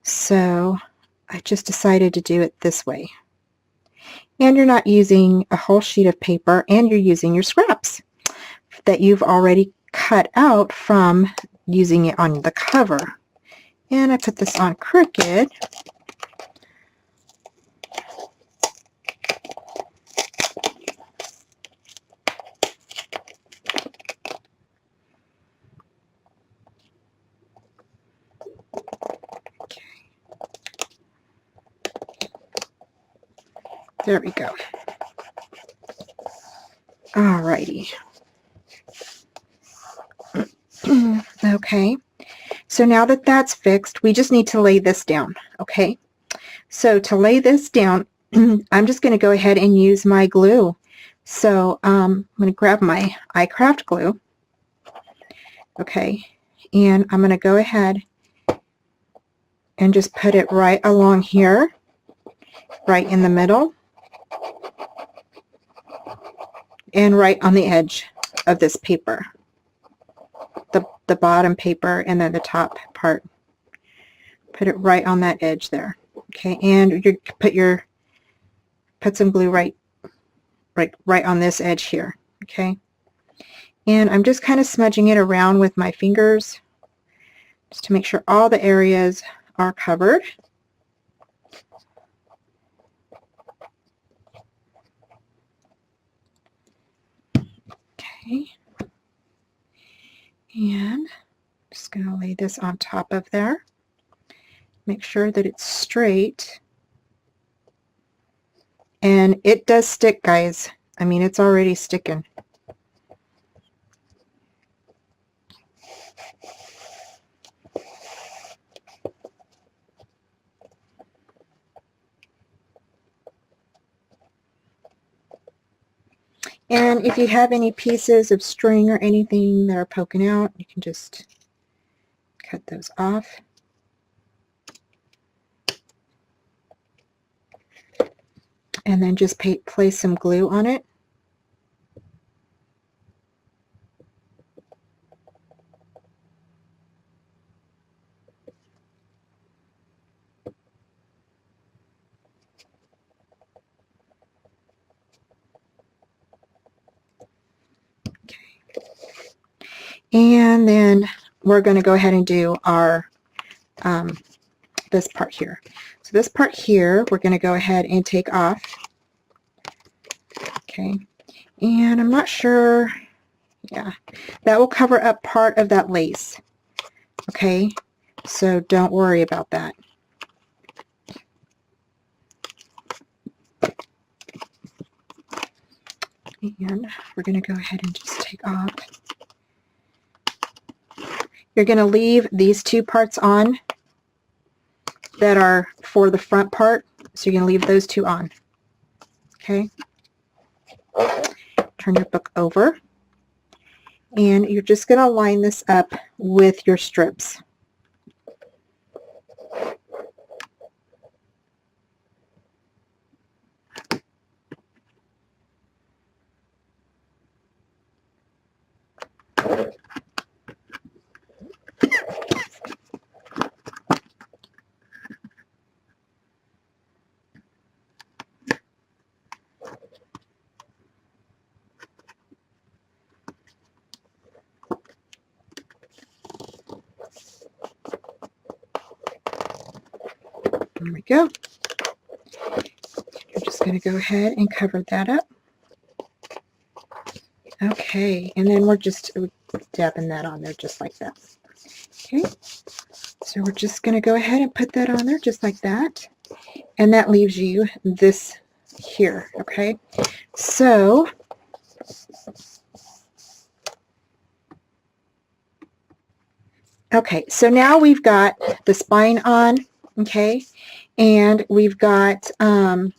so I just decided to do it this way. And you're not using a whole sheet of paper, and you're using your scraps that you've already cut out from using it on the cover. And I put this on crooked. Okay. There we go. Alrighty. Okay, so now that that's fixed, we just need to lay this down, okay? So to lay this down, I'm just going to go ahead and use my glue. So I'm going to grab my Kraft glue, okay, and I'm going to go ahead and just put it right along here, right in the middle, and right on the edge of this paper. the bottom paper and then the top part. Put it right on that edge there. Okay, and you put some glue right on this edge here. Okay, and I'm just kind of smudging it around with my fingers just to make sure all the areas are covered. Okay, and I'm just going to lay this on top of there. Make sure that it's straight. And it does stick, guys. I mean, it's already sticking. And if you have any pieces of string or anything that are poking out, you can just cut those off. And then just place some glue on it. And then we're going to go ahead and do our this part here. So this part here, we're going to go ahead and take off. Okay, and I'm not sure, yeah, that will cover up part of that lace. Okay, so don't worry about that. And we're going to go ahead and just take off. You're going to leave these two parts on that are for the front part. So you're going to leave those two on. Okay. Turn your book over. And you're just going to line this up with your strips. There we go. You're just going to go ahead and cover that up. Okay, and then we're just dabbing that on there just like that. Okay, so we're just going to go ahead and put that on there just like that. And that leaves you this here, okay? So, okay, so now we've got the spine on, okay? And we've got, and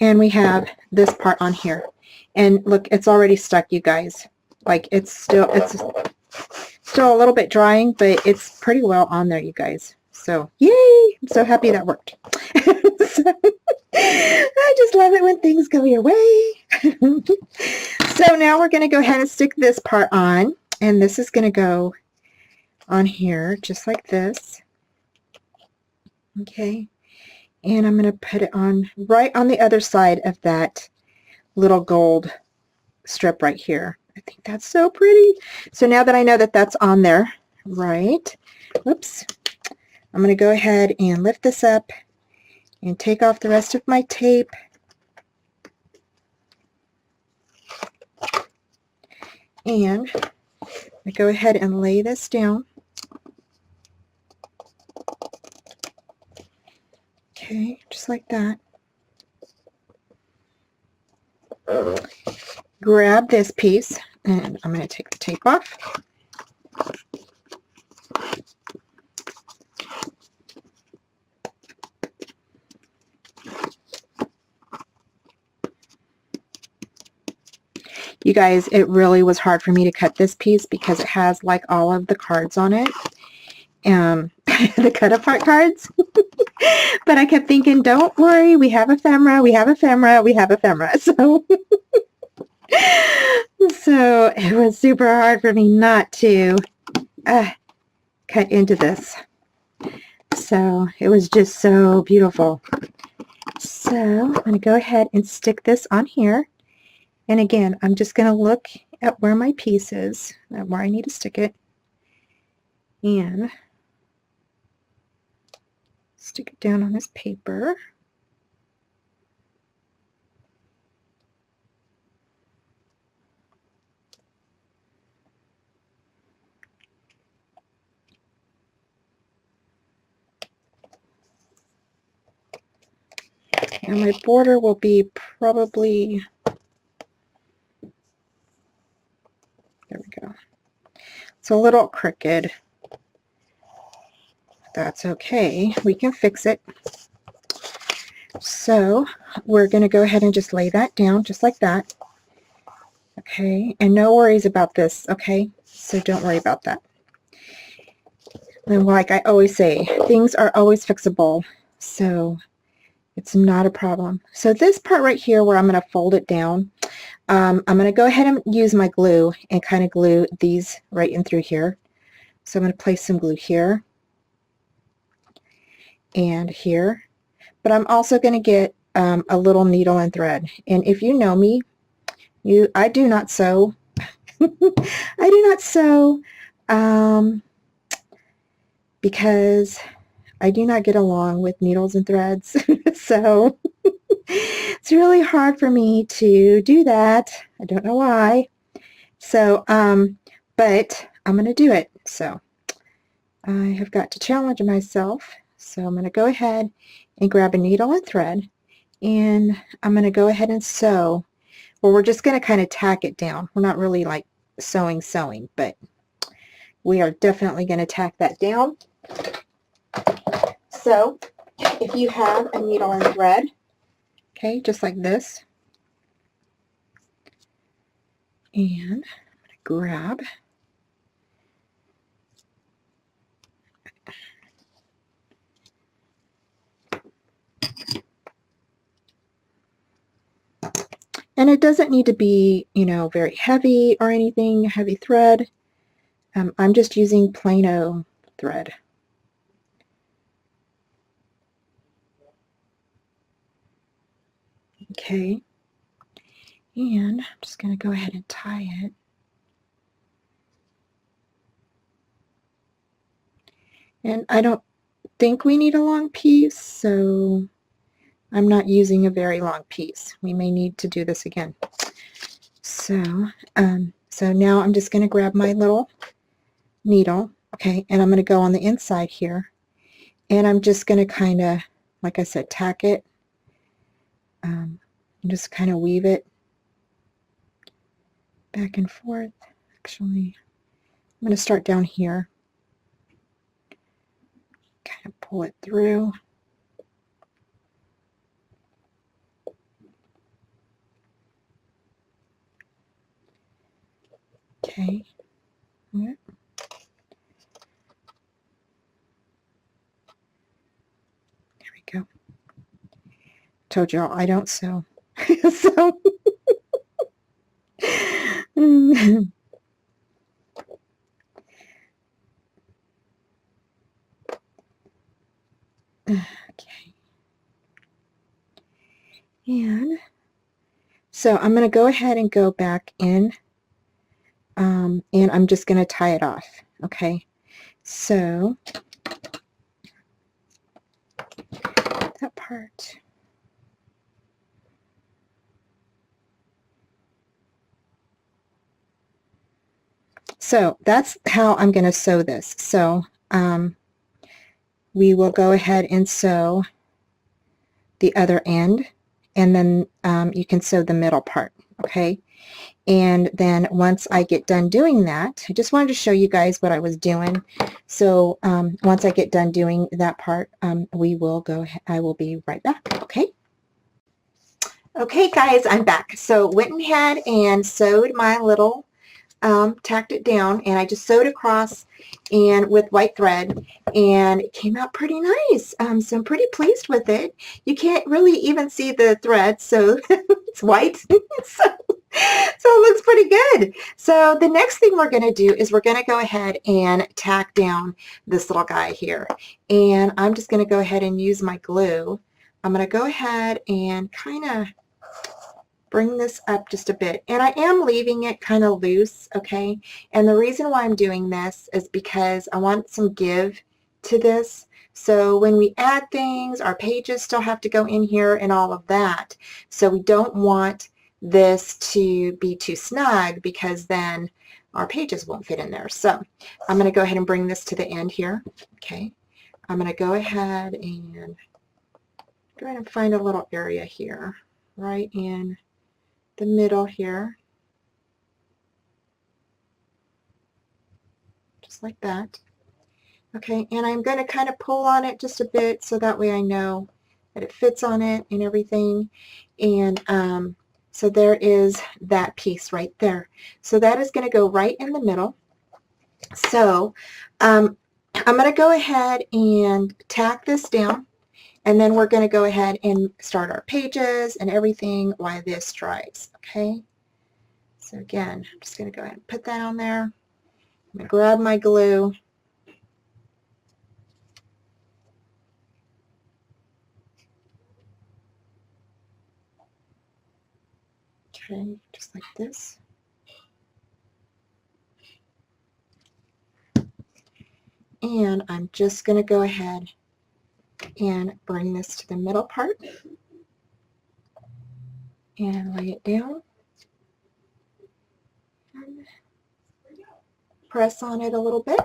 we have this part on here. And look, it's already stuck, you guys. Like, it's still a little bit drying, but it's pretty well on there, you guys. So, yay! I'm so happy that worked. I just love it when things go your way. So now we're going to go ahead and stick this part on. And this is going to go on here, just like this. Okay. And I'm going to put it on right on the other side of that little gold strip right here. I think that's so pretty. So now that I know that that's on there, right, whoops, I'm going to go ahead and lift this up and take off the rest of my tape. And I go ahead and lay this down. Okay, just like that. Grab this piece, and I'm going to take the tape off. You guys, it really was hard for me to cut this piece because it has like all of the cards on it. The cut apart cards. But I kept thinking, don't worry, we have ephemera, we have ephemera, we have ephemera. So So it was super hard for me not to cut into this. So it was just so beautiful. So I'm going to go ahead and stick this on here. And again, I'm just going to look at where my piece is, where I need to stick it, and stick it down on this paper. And my border will be probably, there we go. It's a little crooked. That's okay. We can fix it. So we're going to go ahead and just lay that down just like that. Okay, and no worries about this, okay? So don't worry about that. And like I always say, things are always fixable, so it's not a problem. So this part right here where I'm going to fold it down, I'm going to go ahead and use my glue and kind of glue these right in through here. So I'm going to place some glue here and here. But I'm also going to get a little needle and thread. And if you know me, I do not sew. I do not sew because I do not get along with needles and threads. So it's really hard for me to do that. I don't know why. So, but I'm going to do it. So I have got to challenge myself. So I'm going to go ahead and grab a needle and thread, and I'm going to go ahead and sew. Well, we're just going to kind of tack it down. We're not really like sewing, but we are definitely going to tack that down. So if you have a needle and thread, okay, just like this, and I'm going to grab and it doesn't need to be, you know, very heavy or anything, heavy thread. I'm just using plain thread. Okay, and I'm just going to go ahead and tie it. And I don't think we need a long piece, so I'm not using a very long piece. We may need to do this again. So, so now I'm just going to grab my little needle, okay, and I'm going to go on the inside here, and I'm just going to kind of, like I said, tack it, and just kind of weave it back and forth. Actually, I'm going to start down here, kind of pull it through. Okay. There we go. Told y'all I don't sew. So okay. And so I'm going to go ahead and go back in, and I'm just going to tie it off. Okay. So that part. So that's how I'm going to sew this. So we will go ahead and sew the other end, and then you can sew the middle part, okay? And then once I get done doing that, I just wanted to show you guys what I was doing. So once I get done doing that part, we will go, I will be right back, okay? Okay guys, I'm back. So went ahead and sewed my little, tacked it down, and I just sewed across and with white thread, and it came out pretty nice. So I'm pretty pleased with it. You can't really even see the thread, so it's white. So So it looks pretty good. So the next thing we're going to do is we're going to go ahead and tack down this little guy here. And I'm just going to go ahead and use my glue. I'm going to go ahead and kind of bring this up just a bit. And I am leaving it kind of loose, okay? And the reason why I'm doing this is because I want some give to this. So when we add things, our pages still have to go in here and all of that. So we don't want this to be too snug because then our pages won't fit in there. So I'm going to go ahead and bring this to the end here. Okay. I'm going to go ahead and find a little area here right in the middle here, just like that. Okay, and I'm going to kind of pull on it just a bit so that way I know that it fits on it and everything. And so there is that piece right there. So that is going to go right in the middle. So I'm going to go ahead and tack this down, and then we're going to go ahead and start our pages and everything while this dries. Okay, so again, I'm just going to go ahead and put that on there. I'm going to grab my glue. Okay, just like this. And I'm just going to go ahead and bring this to the middle part and lay it down. And press on it a little bit.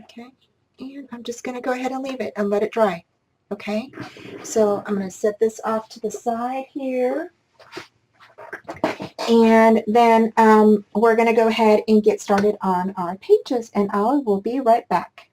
Okay, and I'm just going to go ahead and leave it and let it dry. Okay, so I'm going to set this off to the side here. And then we're going to go ahead and get started on our pages, and I will be right back.